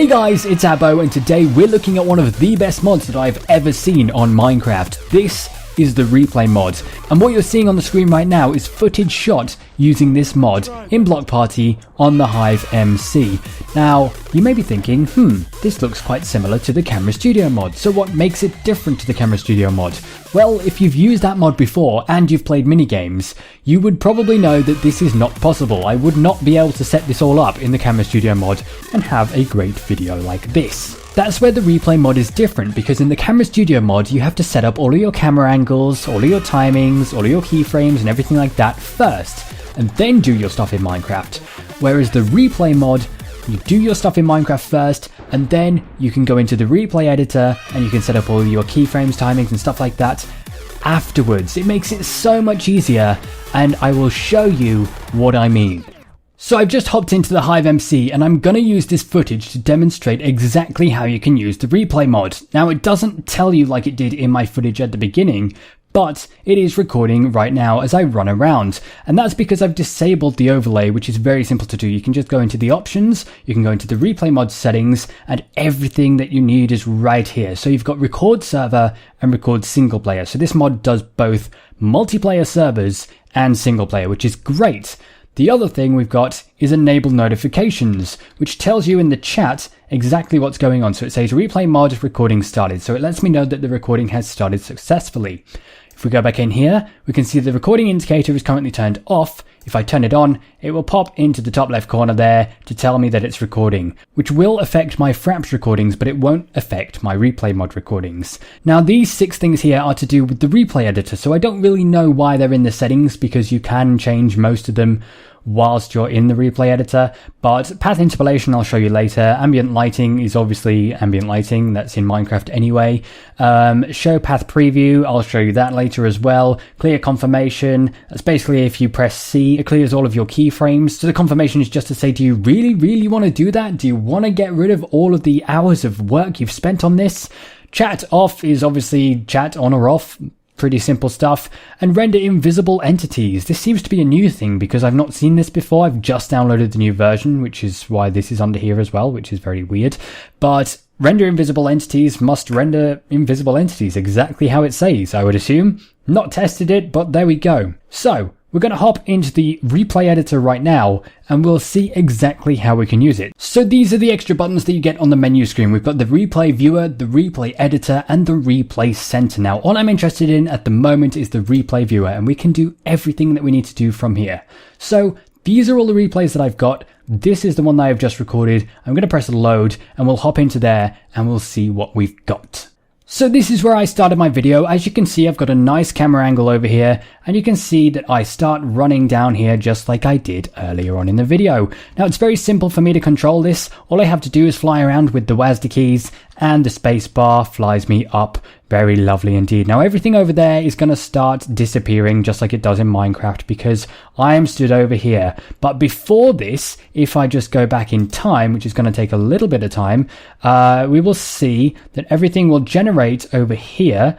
Hey guys, it's Adbo, and today we're looking at one of the best mods that I've ever seen on Minecraft. This is the replay mod, and what you're seeing on the screen right now is footage shot using this mod in Block Party on the hivemc. Now, you may be thinking, this looks quite similar to the Camera Studio mod, so what makes it different to the Camera Studio mod? Well, if you've used that mod before and you've played minigames, you would probably know that this is not possible. I would not be able to set this all up in the Camera Studio mod and have a great video like this. That's where the replay mod is different, because in the Camera Studio mod you have to set up all of your camera angles, all of your timings, all of your keyframes and everything like that first, and then do your stuff in Minecraft. Whereas the replay mod, you do your stuff in Minecraft first, and then you can go into the replay editor and you can set up all your keyframes, timings and stuff like that afterwards. It makes it so much easier, and I will show you what I mean. So I've just hopped into the hivemc and I'm going to use this footage to demonstrate exactly how you can use the replay mod. Now, it doesn't tell you like it did in my footage at the beginning, but it is recording right now as I run around. And that's because I've disabled the overlay, which is very simple to do. You can just go into the options, you can go into the replay mod settings, and everything that you need is right here. So you've got record server and record single player. So this mod does both multiplayer servers and single player, which is great. The other thing we've got is enable notifications, which tells you in the chat exactly what's going on. So it says replay mod recording started. So it lets me know that the recording has started successfully. If we go back in here, we can see the recording indicator is currently turned off. If I turn it on, it will pop into the top left corner there to tell me that it's recording, which will affect my Fraps recordings, but it won't affect my replay mod recordings. Now, these 6 things here are to do with the replay editor, so I don't really know why they're in the settings, because you can change most of them whilst you're in the replay editor. But path interpolation I'll show you later. Ambient lighting is obviously ambient lighting, that's in Minecraft anyway. Show path preview, I'll show you that later as well. Clear confirmation, that's basically if you press C, it clears all of your keyframes. So the confirmation is just to say, do you really want to do that? Do you want to get rid of all of the hours of work you've spent on this? Chat off is obviously chat on or off. Pretty simple stuff. And render invisible entities. This seems to be a new thing because I've not seen this before. I've just downloaded the new version, which is why this is under here as well, which is very weird. But render invisible entities must render invisible entities exactly how it says, I would assume. Not tested it, but there we go. So we're going to hop into the replay editor right now and we'll see exactly how we can use it. So these are the extra buttons that you get on the menu screen. We've got the replay viewer, the replay editor, and the replay center. Now, all I'm interested in at the moment is the replay viewer, and we can do everything that we need to do from here. So these are all the replays that I've got. This is the one that I've just recorded. I'm going to press load and we'll hop into there and we'll see what we've got. So this is where I started my video. As you can see, I've got a nice camera angle over here, and you can see that I start running down here just like I did earlier on in the video. Now, it's very simple for me to control this. All I have to do is fly around with the WASD keys, and the space bar flies me up. Very lovely indeed. Now, everything over there is going to start disappearing just like it does in Minecraft because I am stood over here. But before this, if I just go back in time, which is going to take a little bit of time, we will see that everything will generate over here.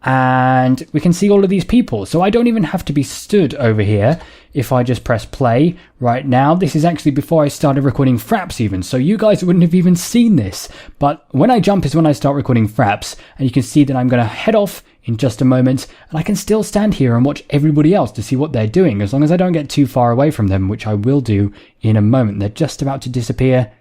And we can see all of these people. So I don't even have to be stood over here. If I just press play right now, this is actually before I started recording Fraps even. So you guys wouldn't have even seen this. But when I jump is when I start recording Fraps. And you can see that I'm going to head off in just a moment. And I can still stand here and watch everybody else to see what they're doing, as long as I don't get too far away from them, which I will do in a moment. They're just about to disappear.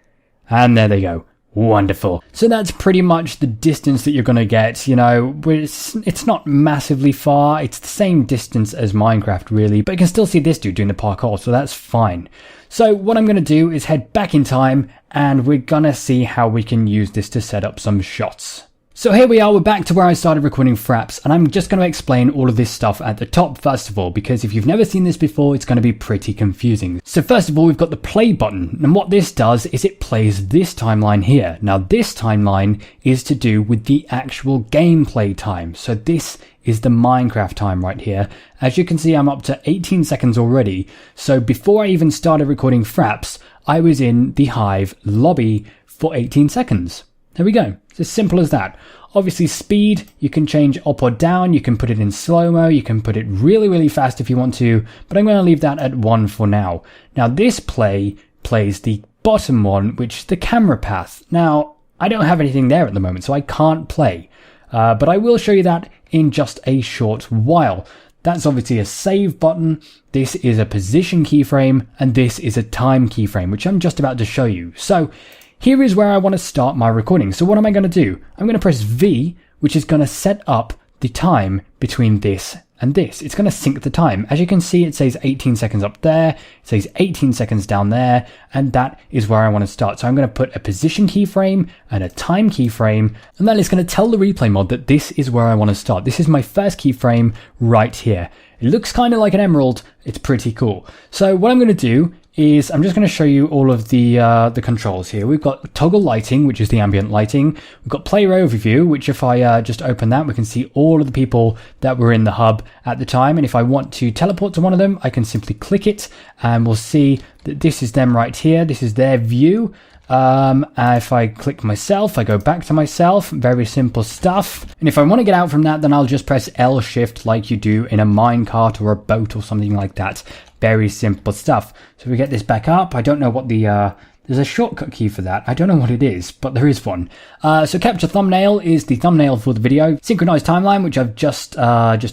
And there they go. Wonderful. So that's pretty much the distance that you're going to get. You know, it's not massively far. It's the same distance as Minecraft, really. But you can still see this dude doing the parkour, so that's fine. So what I'm going to do is head back in time, and we're going to see how we can use this to set up some shots. So here we are, we're back to where I started recording Fraps, and I'm just going to explain all of this stuff at the top first of all, because if you've never seen this before, it's going to be pretty confusing. So first of all, we've got the play button, and what this does is it plays this timeline here. Now this timeline is to do with the actual gameplay time. So this is the Minecraft time right here. As you can see, I'm up to 18 seconds already. So before I even started recording Fraps, I was in the Hive lobby for 18 seconds. There we go. It's as simple as that. Obviously speed, you can change up or down, you can put it in slow-mo, you can put it really fast if you want to, but I'm going to leave that at 1 for now. Now this play plays the bottom one, which is the camera path. Now, I don't have anything there at the moment, so I can't play. But I will show you that in just a short while. That's obviously a save button, this is a position keyframe, and this is a time keyframe, which I'm just about to show you. So here is where I want to start my recording. So what am I going to do? I'm going to press V, which is going to set up the time between this and this. It's going to sync the time. As you can see, it says 18 seconds up there, it says 18 seconds down there, and that is where I want to start. So I'm going to put a position keyframe and a time keyframe, and then it's going to tell the replay mod that this is where I want to start. This is my first keyframe right here. It looks kind of like an emerald. It's pretty cool. So what I'm going to do is I'm just going to show you all of the controls here. We've got toggle lighting, which is the ambient lighting. We've got player overview, which if I just open that, we can see all of the people that were in the hub at the time. And if I want to teleport to one of them, I can simply click it and we'll see that this is them right here. This is their view. If I click myself, I go back to myself. Very simple stuff. And if I want to get out from that, then I'll just press L shift like you do in a minecart or a boat or something like that. Very simple stuff. So we get this back up. I don't know what the there's a shortcut key for that. I don't know what it is, but there is one. So capture thumbnail is the thumbnail for the video. Synchronize timeline, which I've just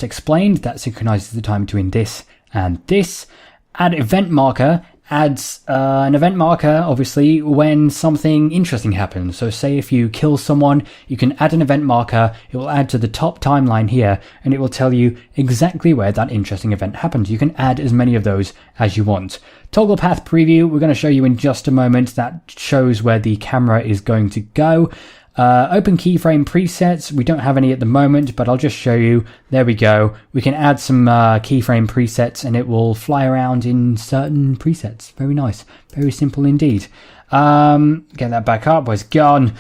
explained. That synchronizes the time between this and this. Add event marker adds an event marker, obviously, when something interesting happens. So say if you kill someone, you can add an event marker. It will add to the top timeline here, and it will tell you exactly where that interesting event happened. You can add as many of those as you want. Toggle path preview, we're going to show you in just a moment. That shows where the camera is going to go. Open keyframe presets, we don't have any at the moment, but I'll just show you. There we go. We can add some keyframe presets and it will fly around in certain presets. Very nice. Very simple indeed. Get that back up. Where's it gone?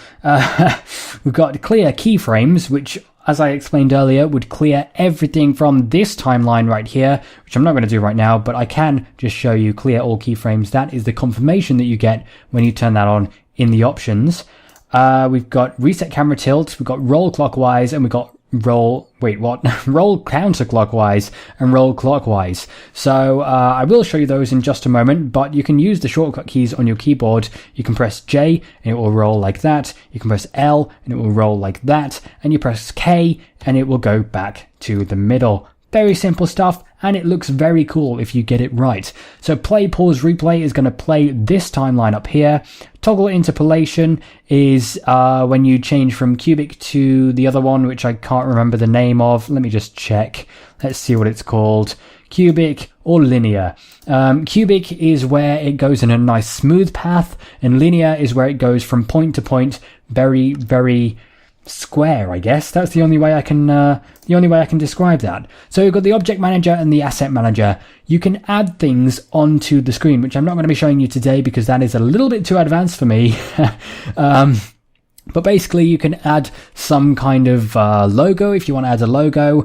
We've got clear keyframes, which, as I explained earlier, would clear everything from this timeline right here, which I'm not going to do right now, but I can just show you clear all keyframes. That is the confirmation that you get when you turn that on in the options. We've got reset camera tilt, we've got roll clockwise, and we've got roll counterclockwise and roll clockwise. So I will show you those in just a moment, but you can use the shortcut keys on your keyboard. You can press J and it will roll like that. You can press L and it will roll like that. And you press K and it will go back to the middle. Very simple stuff, and it looks very cool if you get it right. So play, pause, replay is going to play this timeline up here. Toggle interpolation is when you change from cubic to the other one, which I can't remember the name of. Let me just check. Let's see what it's called. Cubic or linear. Cubic is where it goes in a nice smooth path, and linear is where it goes from point to point, very, very square, I guess. That's the only way I can describe that. So you've got the object manager and the asset manager. You can add things onto the screen, which I'm not going to be showing you today because that is a little bit too advanced for me. But basically you can add some kind of logo if you want to add a logo,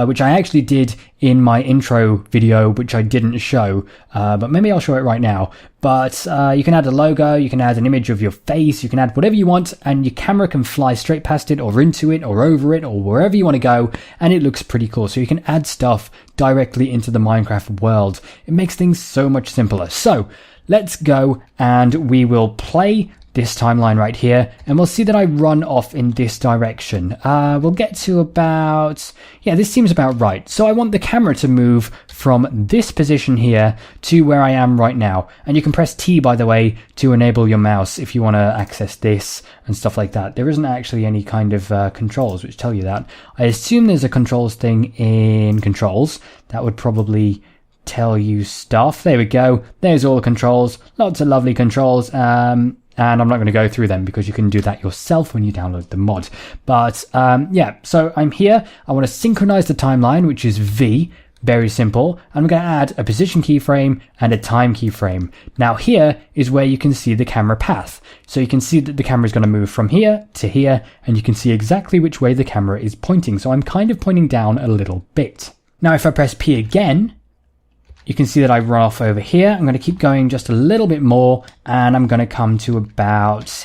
which I actually did in my intro video, which I didn't show, but maybe I'll show it right now. But you can add a logo, you can add an image of your face, you can add whatever you want, and your camera can fly straight past it or into it or over it or wherever you want to go, and it looks pretty cool. So you can add stuff directly into the Minecraft world. It makes things so much simpler. So let's go and we will play this timeline right here, and we'll see that I run off in this direction. We'll get to about, yeah, this seems about right. So I want the camera to move from this position here to where I am right now. And you can press T, by the way, to enable your mouse if you want to access this and stuff like that. There isn't actually any kind of controls which tell you that. I assume there's a controls thing in controls. That would probably tell you stuff. There we go. There's all the controls. Lots of lovely controls. And I'm not going to go through them because you can do that yourself when you download the mod. But yeah, so I'm here. I want to synchronize the timeline, which is V. Very simple. I'm going to add a position keyframe and a time keyframe. Now here is where you can see the camera path. So you can see that the camera is going to move from here to here, and you can see exactly which way the camera is pointing. So I'm kind of pointing down a little bit. Now if I press P again, you can see that I run off over here. I'm going to keep going just a little bit more, and I'm going to come to about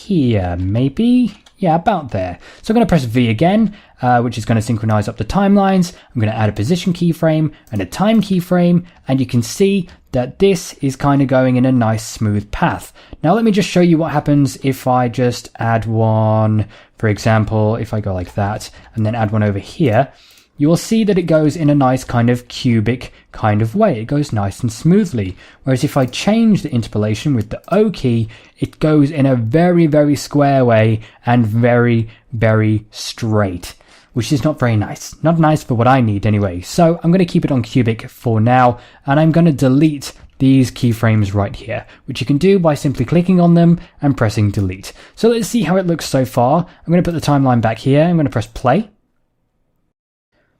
here, maybe? Yeah, about there. So I'm going to press V again, which is going to synchronize up the timelines. I'm going to add a position keyframe and a time keyframe, and you can see that this is kind of going in a nice smooth path. Now let me just show you what happens if I just add one, for example, if I go like that and then add one over here. You will see that it goes in a nice kind of cubic kind of way. It goes nice and smoothly. Whereas if I change the interpolation with the O key, it goes in a very, very square way and very, very straight, which is not very nice. Not nice for what I need anyway. So I'm going to keep it on cubic for now, and I'm going to delete these keyframes right here, which you can do by simply clicking on them and pressing delete. So let's see how it looks so far. I'm going to put the timeline back here. I'm going to press play.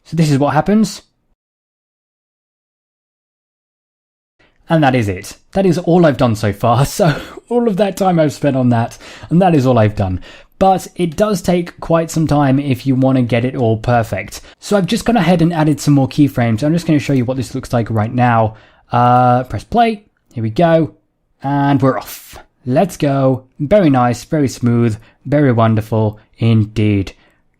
So this is what happens. And that is it. That is all I've done so far. So all of that time I've spent on that, and that is all I've done. But it does take quite some time if you want to get it all perfect. So I've just gone ahead and added some more keyframes. I'm just going to show you what this looks like right now. Press play. Here we go. And we're off. Let's go. Very nice, very smooth, very wonderful indeed.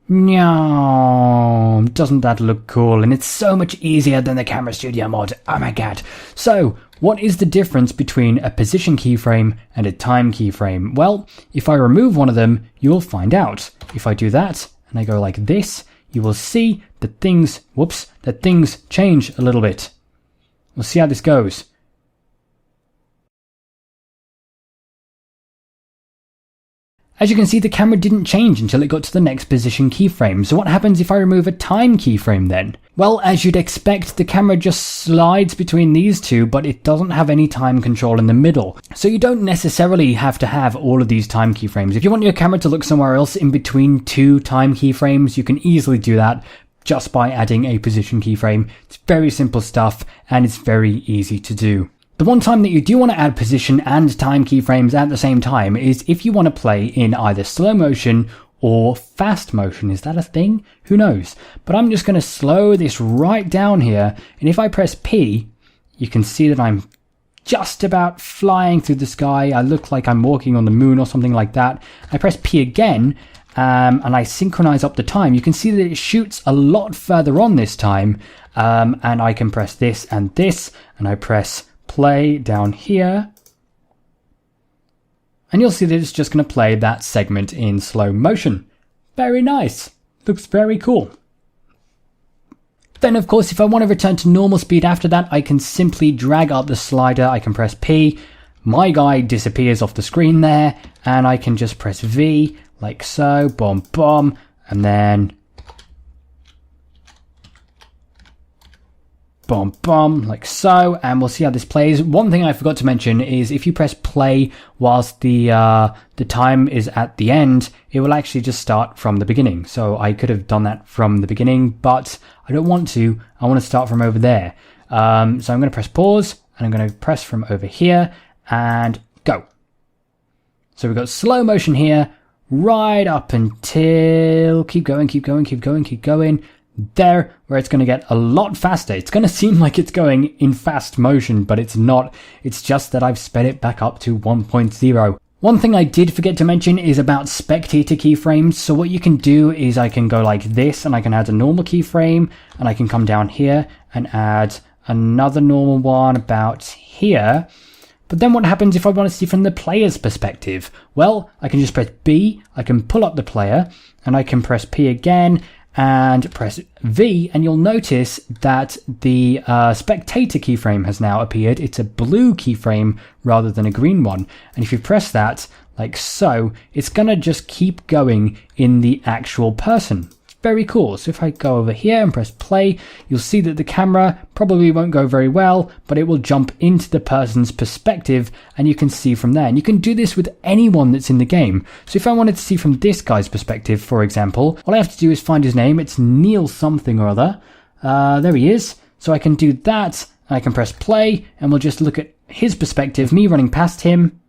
No, doesn't that look cool? And it's so much easier than the Camera Studio mod. Oh my god. So, what is the difference between a position keyframe and a time keyframe? Well, if I remove one of them, you will find out. If I do that and I go like this, you will see that things, that things change a little bit. We'll see how this goes. As you can see, the camera didn't change until it got to the next position keyframe. So what happens if I remove a time keyframe then? Well, as you'd expect, the camera just slides between these two, but it doesn't have any time control in the middle. So you don't necessarily have to have all of these time keyframes. If you want your camera to look somewhere else in between two time keyframes, you can easily do that just by adding a position keyframe. It's very simple stuff, and it's very easy to do. The one time that you do want to add position and time keyframes at the same time is if you want to play in either slow motion or fast motion. Is that a thing? Who knows? But I'm just going to slow this right down here, and if I press P, you can see that I'm just about flying through the sky. I look like I'm walking on the moon or something like that. I press P again, and I synchronize up the time. You can see that it shoots a lot further on this time, and I can press this, and I press play down here, and you'll see that it's just going to play that segment in slow motion. Very nice. Looks very cool. Then of course, if I want to return to normal speed after that, I can simply drag up the slider. I can press P, my guy disappears off the screen there, and I can just press V like so, boom, boom, and then boom, boom, like so, and we'll see how this plays. One thing I forgot to mention is if you press play whilst the time is at the end, it will actually just start from the beginning. So I could have done that from the beginning, but I don't want to. I want to start from over there. So I'm going to press pause, and I'm going to press from over here, and go. So we've got slow motion here, right up until, keep going, keep going, keep going, keep going, there, where it's going to get a lot faster. It's going to seem like it's going in fast motion, but it's not. It's just that I've sped it back up to 1.0. One thing I did forget to mention is about spectator keyframes. So what you can do is I can go like this, and I can add a normal keyframe, and I can come down here and add another normal one about here. But then what happens if I want to see from the player's perspective? Well, I can just press B, I can pull up the player, and I can press P again, and press V, and you'll notice that the spectator keyframe has now appeared. It's a blue keyframe rather than a green one. And if you press that, like so, it's going to just keep going in the actual person. It's very cool. So if I go over here and press play, you'll see that the camera probably won't go very well, but it will jump into the person's perspective, and you can see from there. And you can do this with anyone that's in the game. So if I wanted to see from this guy's perspective, for example, all I have to do is find his name. It's Neil something or other. There he is. So I can do that. I can press play, and we'll just look at his perspective, me running past him.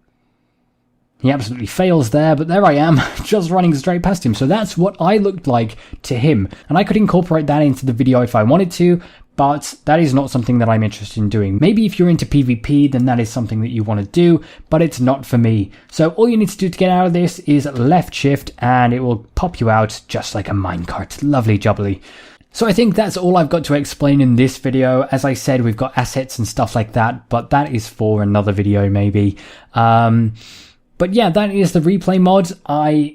He absolutely fails there, but there I am, just running straight past him. So that's what I looked like to him. And I could incorporate that into the video if I wanted to, but that is not something that I'm interested in doing. Maybe if you're into PvP, then that is something that you want to do, but it's not for me. So all you need to do to get out of this is left shift and it will pop you out just like a minecart. Lovely jubbly. So I think that's all I've got to explain in this video. As I said, we've got assets and stuff like that, but that is for another video maybe. But yeah, that is the replay mod. I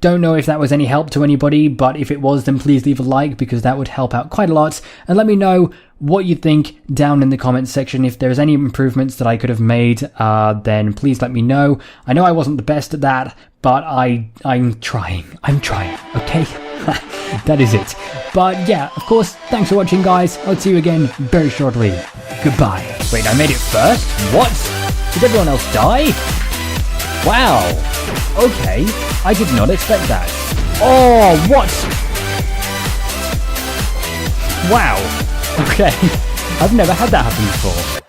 don't know if that was any help to anybody, but if it was, then please leave a like because that would help out quite a lot. And let me know what you think down in the comments section. If there's any improvements that I could have made, then please let me know. I know I wasn't the best at that, but I'm trying, okay? That is it. But yeah, of course, thanks for watching, guys. I'll see you again very shortly. Goodbye. Wait, I made it first? What? Did everyone else die? Wow. Okay. I did not expect that. Oh, what? Wow. Okay. I've never had that happen before.